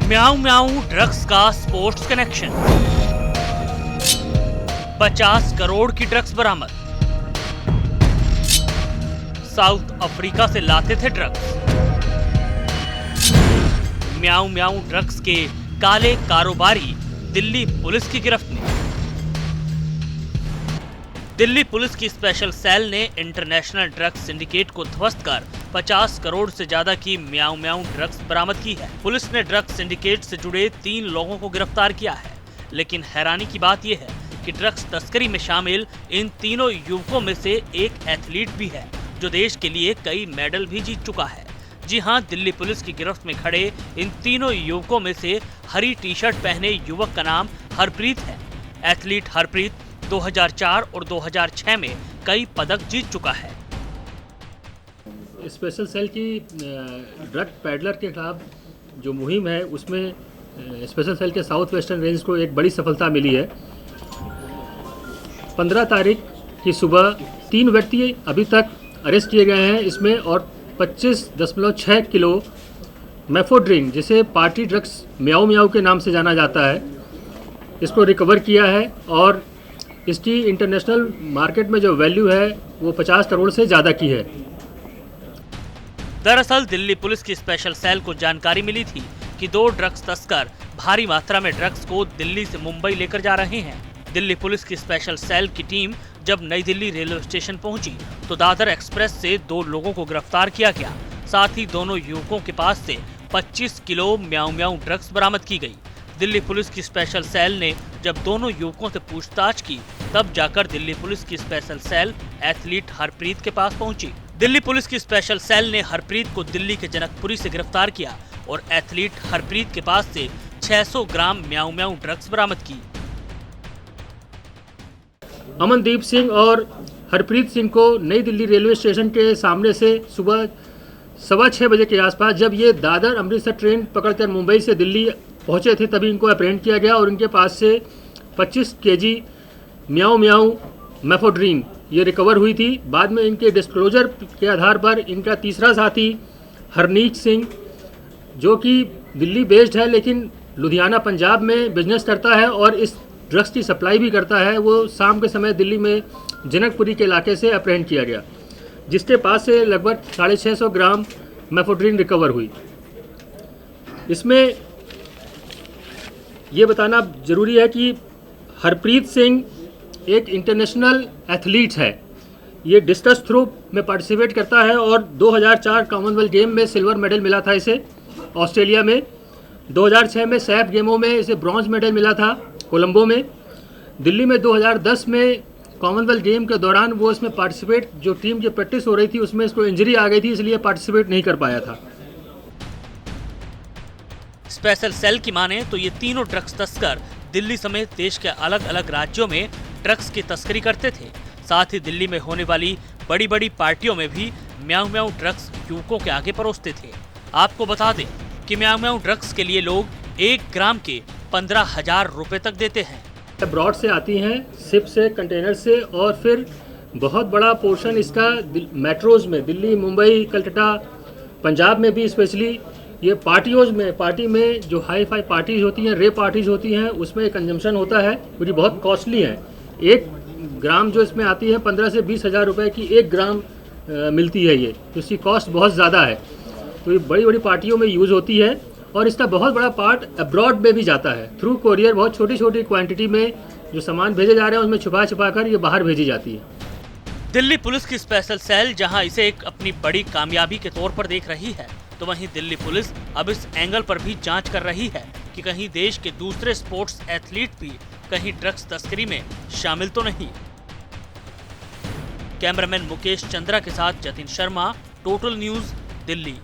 म्याऊं म्याऊं ड्रग्स का स्पोर्ट्स कनेक्शन। 50 करोड़ की ड्रग्स बरामद। साउथ अफ्रीका से लाते थे ड्रग्स। म्याऊं म्याऊं ड्रग्स के काले कारोबारी दिल्ली पुलिस की गिरफ्त में। दिल्ली पुलिस की स्पेशल सेल ने इंटरनेशनल ड्रग्स सिंडिकेट को ध्वस्त कर 50 करोड़ से ज्यादा की म्याऊं म्याऊं ड्रग्स बरामद की है। पुलिस ने ड्रग्स सिंडिकेट से जुड़े 3 लोगों को गिरफ्तार किया है, लेकिन हैरानी की बात यह है कि ड्रग्स तस्करी में शामिल इन तीनों युवकों में से एक एथलीट भी है, जो देश के लिए कई मेडल भी जीत चुका है। जी हां, दिल्ली पुलिस की गिरफ्त में खड़े इन तीनों युवकों में से हरी टी शर्ट पहने युवक का नाम हरप्रीत है। एथलीट हरप्रीत 2004 और 2006 में कई पदक जीत चुका है। स्पेशल सेल की ड्रग पैडलर के खिलाफ जो मुहिम है, उसमें स्पेशल सेल के साउथ वेस्टर्न रेंज को एक बड़ी सफलता मिली है। 15 तारीख की सुबह 3 व्यक्ति अभी तक अरेस्ट किए गए हैं इसमें, और 25.6 किलो मेफोड्रिन, जिसे पार्टी ड्रग्स म्याऊं म्याऊं के नाम से जाना जाता है, इसको रिकवर किया है। और इसकी इंटरनेशनल मार्केट में जो वैल्यू है वो 50 करोड़ से ज़्यादा की है। दरअसल दिल्ली पुलिस की स्पेशल सेल को जानकारी मिली थी कि 2 ड्रग्स तस्कर भारी मात्रा में ड्रग्स को दिल्ली से मुंबई लेकर जा रहे हैं। दिल्ली पुलिस की स्पेशल सेल की टीम जब नई दिल्ली रेलवे स्टेशन पहुंची तो दादर एक्सप्रेस से 2 लोगों को गिरफ्तार किया गया। साथ ही दोनों युवकों के पास से 25 किलो म्याऊं म्याऊं ड्रग्स बरामद की गई। दिल्ली पुलिस की स्पेशल सेल ने जब दोनों युवकों से पूछताछ की, तब जाकर दिल्ली पुलिस की स्पेशल सेल एथलीट हरप्रीत के पास पहुंची। दिल्ली पुलिस की स्पेशल सेल ने हरप्रीत को दिल्ली के जनकपुरी से गिरफ्तार किया और एथलीट हरप्रीत के पास से 600 ग्राम म्याऊं म्याऊं ड्रग्स बरामद की। अमनदीप सिंह और हरप्रीत सिंह को नई दिल्ली रेलवे स्टेशन के सामने से सुबह 6:15 बजे के आसपास, जब ये दादर अमृतसर ट्रेन पकड़कर मुंबई से दिल्ली पहुंचे थे, तभी इनको अप्रहेंड किया गया और इनके पास से 25 केजी म्याऊं म्याऊं मेफोड्रिन ये रिकवर हुई थी। बाद में इनके डिस्क्लोजर के आधार पर इनका तीसरा साथी हरनीत सिंह, जो कि दिल्ली बेस्ड है लेकिन लुधियाना पंजाब में बिजनेस करता है और इस ड्रग्स की सप्लाई भी करता है, वो शाम के समय दिल्ली में जनकपुरी के इलाके से अप्रहेंड किया गया, जिसके पास से लगभग 650 ग्राम मेफोड्रिन रिकवर हुई। इसमें ये बताना ज़रूरी है कि हरप्रीत सिंह एक इंटरनेशनल एथलीट है। ये डिस्कस थ्रो में पार्टिसिपेट करता है और 2004 कॉमनवेल्थ गेम में सिल्वर मेडल मिला था इसे ऑस्ट्रेलिया में। 2006 में सैफ गेमों में इसे ब्रॉन्ज मेडल मिला था कोलंबो में। दिल्ली में 2010 में कॉमनवेल्थ गेम के दौरान वो इसमें पार्टिसिपेट, जो टीम की प्रैक्टिस हो रही थी उसमें इसको इंजरी आ गई थी, इसलिए पार्टिसिपेट नहीं कर पाया था। स्पेशल सेल की माने तो ये तीनों ड्रग्स तस्कर दिल्ली समेत देश के अलग अलग राज्यों में ड्रग्स की तस्करी करते थे। साथ ही दिल्ली में होने वाली बड़ी बड़ी पार्टियों में भी म्याऊं म्याऊं ड्रग्स युवकों के आगे परोसते थे। आपको बता दें कि म्याऊं म्याऊं ड्रग्स के लिए लोग 1 ग्राम के 15,000 रुपए तक देते हैं। ब्रॉड से आती हैं, शिप से, कंटेनर से, और फिर बहुत बड़ा पोर्शन इसका मेट्रोज में, दिल्ली, मुंबई, कलकत्ता, पंजाब में भी स्पेशली ये पार्टी में जो हाई फाई पार्टीज होती हैं, रे पार्टीज होती हैं, उसमें कंजम्पशन होता है, वो बहुत कॉस्टली है। 1 ग्राम जो इसमें आती है 15 से 20 हज़ार रुपये की 1 ग्राम मिलती है ये, तो इसकी कॉस्ट बहुत ज़्यादा है। तो ये बड़ी बड़ी पार्टियों में यूज़ होती है और इसका बहुत बड़ा पार्ट अब्रॉड में भी जाता है थ्रू कोरियर। बहुत छोटी छोटी क्वांटिटी में जो सामान भेजे जा रहे हैं उसमें छुपा छुपा कर ये बाहर भेजी जाती है। दिल्ली पुलिस की स्पेशल सेल जहां इसे एक अपनी बड़ी कामयाबी के तौर पर देख रही है, तो वहीं दिल्ली पुलिस अब इस एंगल पर भी जांच कर रही है कि कहीं देश के दूसरे स्पोर्ट्स एथलीट भी कहीं ड्रग्स तस्करी में शामिल तो नहीं। कैमरामैन मुकेश चंद्रा के साथ जतिन शर्मा, टोटल न्यूज़, दिल्ली।